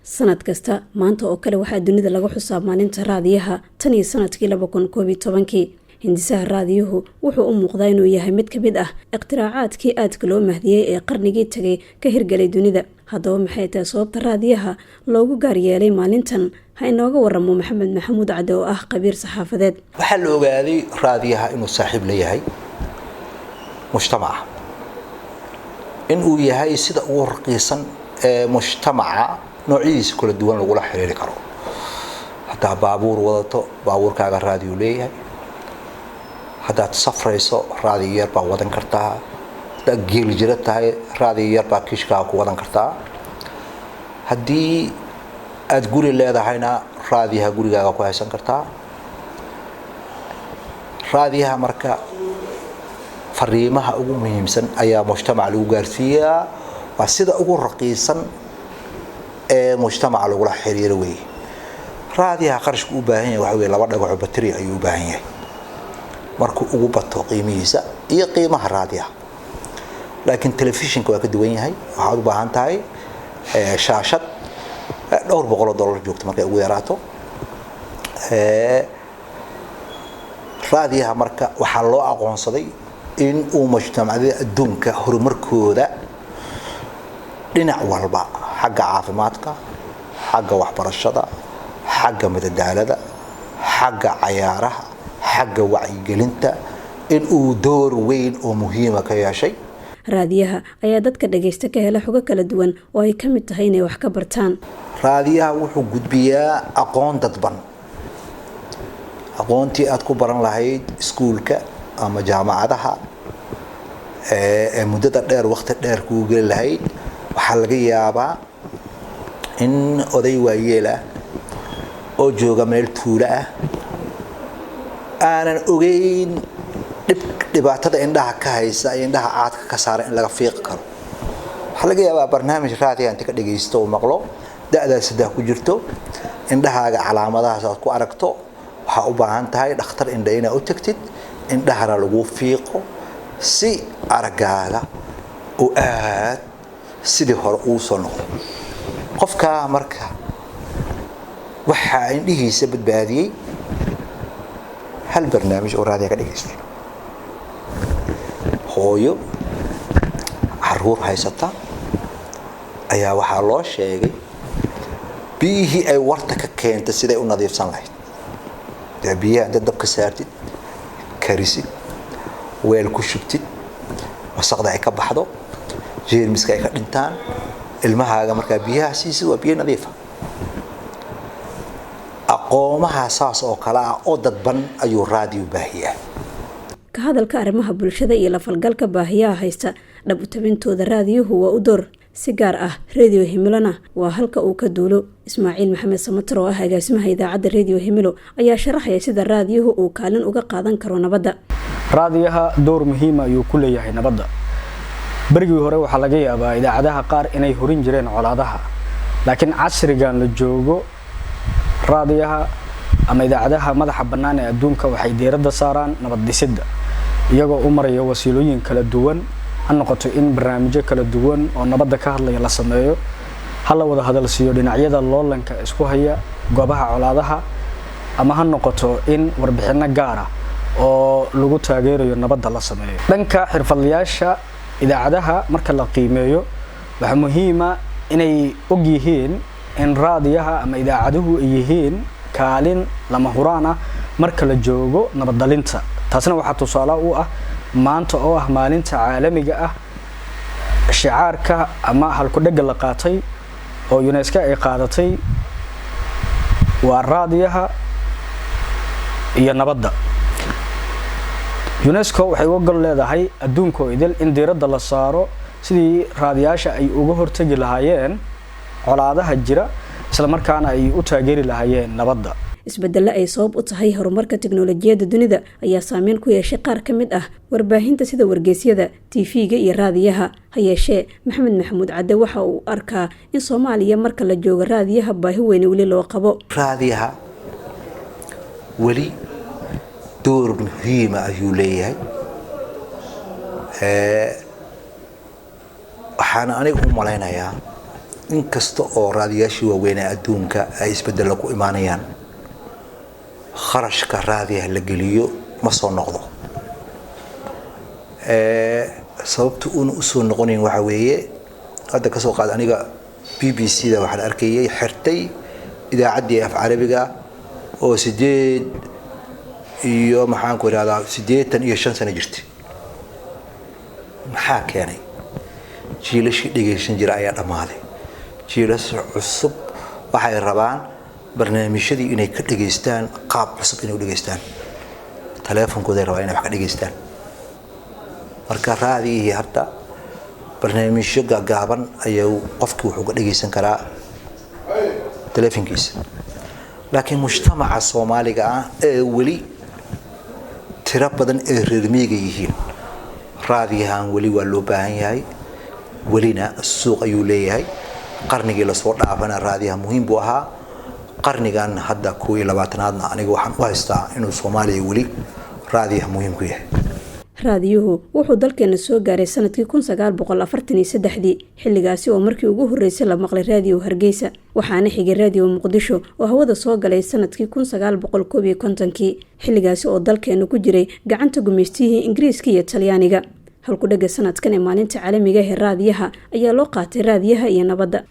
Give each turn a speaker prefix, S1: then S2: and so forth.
S1: sanad kasta maanta oo kale waxaa dunida lagu xusaa maalinta raadiyaha tan iyo sanadkii 2011 hindisaha raadiyuhu wuxuu u muuqdaa inuu yahay mid ka mid ah iqtiraacaadkii aadka loo mahdiyey ee qarnigii tagay ka hirgalay dunida. haddaba maxay tahay sababta raadiyaha loogu gaar yeelay maalintan? ha inooga waramo maxamed maxamuud cadde oo ah qabiir saxaafadeed.
S2: waxaa la ogaaday raadiyaha inuu saaxiib leeyahay mujtamaca, inuu yahay sida ugu raqiisan ee mujtamaca noocyadiisa kala duwan lagula xiriiri karo. hadaa baabuur wadato, baabuurkaaga raadiyo leeyahay. hadaad safrayso, raadiyo yar baa wadan kartaa. hadaad geel jira tahay, raadiyo yar baa kiishkaaga ku wadan kartaa. haddii aad guri leedahayna raadiyaha gurigaaga ku haysan kartaa. raadiyaha marka fariimaha ugu muhiimsan ayaa mujtamaca lagu gaarsiiyaa. waa sida ugu raqiisan ee mujtamaca lagula xiriiro weeye. raadiyaha qarashku u baahan yahay waxa weeye 2 dhagax batari ayuu u baahan yahay markuu ugu bato qiimihiisa iyo qiimaha raadiyaha. laakiin telefishinka waa ka duwan yahay. waxaad u baahan tahay shaashad $200 joogto markay ugu yaraato. raadiyaha marka waxaa loo aqoonsaday in uu mujtamacada adduunka horumarkooda dhinac walba, xagga caafimaadka, xagga waxbarashada, xagga madadaalada, xagga cayaaraha, xagga wacyigelinta, in uu door weyn oo muhiima ka yeeshay.
S1: raadiyaha ayaa dadka dhageysta ka hela xogo kala duwan oo ay ka mid tahay inay wax ka bartaan.
S2: raadiyaha wuxuu gudbiyaa aqoon dadban, aqoontii aad ku baran lahayd iskuulka ama jaamacadaha ee muddada dheer waqti dheer ku gali lahayd. waxaa laga yaabaa in oday waayeel ah oo jooga meel tuulo ah aanan ogeyn dhibaatada indhaha ka haysa iyo indhaha caadka ka saaran in laga fiiqi karo. waxaa laga yaabaa barnaamij raadiyaha inta ka dhageysto oo maqlo da'daas sidaa ku jirto, indhahaaga calaamadahaas aad ku aragto, waxaa u baahan tahay dhakhtar indha inaad u tagtid, indhahana lagu fiiqo si aragaaga oo aad sidii hore uu soo noqdo. qofka marka waxaa indhihiisa badbaadiyey hal barnaamij oo raadiyaha ka dhageystay. hooyo caruur haysata ayaa waxaa loo sheegay biyihii ay warta ka keentay siday u nadiifsan lahayd. biyaha inta dabka saartid, karisid, weel ku shubtid, wasaqda ay ka baxdo, jeermiska ay ka dhintaan, ilmahaaga markaa biyaha siisid waa biyo nadiif ah. aqoomaha saas oo kale ah oo dadban ayuu raadiyo baahiyaa.
S1: ka hadalka arrimaha bulshada iyo la falgalka baahiyaha haysta dhab u tabintooda raadiyuhu waa u door si gaar ah. Radio Himilona waa halka uu ka duulo. Ismaaciil Maxamed Samatar oo ah agaasimaha idaacadda Radio Himilo ayaa sharaxaya sida raadiyuhu uu kaalin uga qaadan karo nabadda.
S3: raadiyaha door muhiim ah ayuu ku leeyahay nabadda. barigii hore waxaa laga yaabaa idaacadaha qaar inay horin jireen colaadaha, laakiin casrigan la joogo raadiyaha ama idaacadaha madaxa bannaan ee adduunka waxay diiradda saaraan nabad dhisidda iyagoo u maraya wasiilooyin kala duwan. ha noqoto in barnaamijyo kala duwan oo nabadda ka hadlaya la sameeyo, ha la wada hadalsiiyo dhinacyada loolanka isku haya goobaha colaadaha, ama ha noqoto in warbixino gaar ah oo lagu taageerayo nabadda la sameeyo. dhanka xirfadlayaasha idaacadaha marka la qiimeeyo, waxa muhiim ah inay og yihiin in raadiyaha ama idaacaduhu ay yihiin kaalin lama huraan ah marka la joogo nabad dhalinta. taasna waxaa tusaale u ah maanta oo ah maalinta caalamiga ah, shicaarka ama halku-dhagga la qaatay oo UNESCO ay qaadatay waa raadiyaha iyo nabadda. UNESCO waxay uga gol leedahay adduunka oo idil in diiradda la saaro sidii raadiyaasha ay uga hortagi lahaayeen colaadaha jira, isla markaana ay u taageeri lahaayeen nabadda.
S1: isbeddello ay sabab u tahay horumarka tiknoolajiyadda dunida ayaa saameyn ku yeeshay qaar ka mid ah warbaahinta sida wargeysyada, TV-ga iyo raadiyaha. ha yeeshee maxamed maxamuud cadde waxa uu arkaa in Soomaaliya marka la joogo raadiyaha baahi weyn weli loo qabo.
S2: raadiyaha weli door muhiim ah ayuu leeyahay. waxaan anigu u malaynayaa inkasta oo raadiyaashii waaweyn ee adduunka ay isbedelo ku imaanayaan kharashka raadiyaha la geliyo ma soo noqdo sababtu uu soo noqonayn waxa weeye hadda ka soo qaad aniga BBC da waxaan arkayay xirtay idaacaddii af carabiga oo 8 iyo maxaan ku raadaa 85 sano jirtay maxaa keenay jiilashii dhageysan jira ayaa dhamaaday jiilas cusub waxay rabaan barnaamijyadii inay ka dhageystaan qaab cusub inay u dhageystaan taleefankooda ay rabaan inay wax ka dhageystaan marka raadiyihii hadda barnaamijyo gaaban ayuu qofkii wuxuu ka dhageysan karaa taleefankiisa laakiin mujtamaca Soomaaliga ah ee weli tira badan ee reer miyiga yihiin raadiyahan weli waa loo baahan yahay welina suuq ayuu leeyahay qarnigii la soo dhaafana raadiyaha muhiim buu ahaa qarnigan hadda 2020aadna aniga waxaan u haystaa inuu Soomaaliya weli raadiyaha muhiim ku yahay
S1: raadiyuhu wuxuu dalkeena soo gaaray sanadkii 1943 xilligaasi oo markii ugu horeysay la maqlay raadiyo Hargeysa waxaana xigay raadiyo Muqdisho oo hawada soo galay sanadkii 1951 xilligaasi oo dalkeena ku jiray gacanta gumeystihii Ingiriiska iyo Talyaaniga halku dhaga sanadkan ee maalinta caalamiga ah ee raadiyaha ayaa loo qaatay raadiyaha iyo nabadda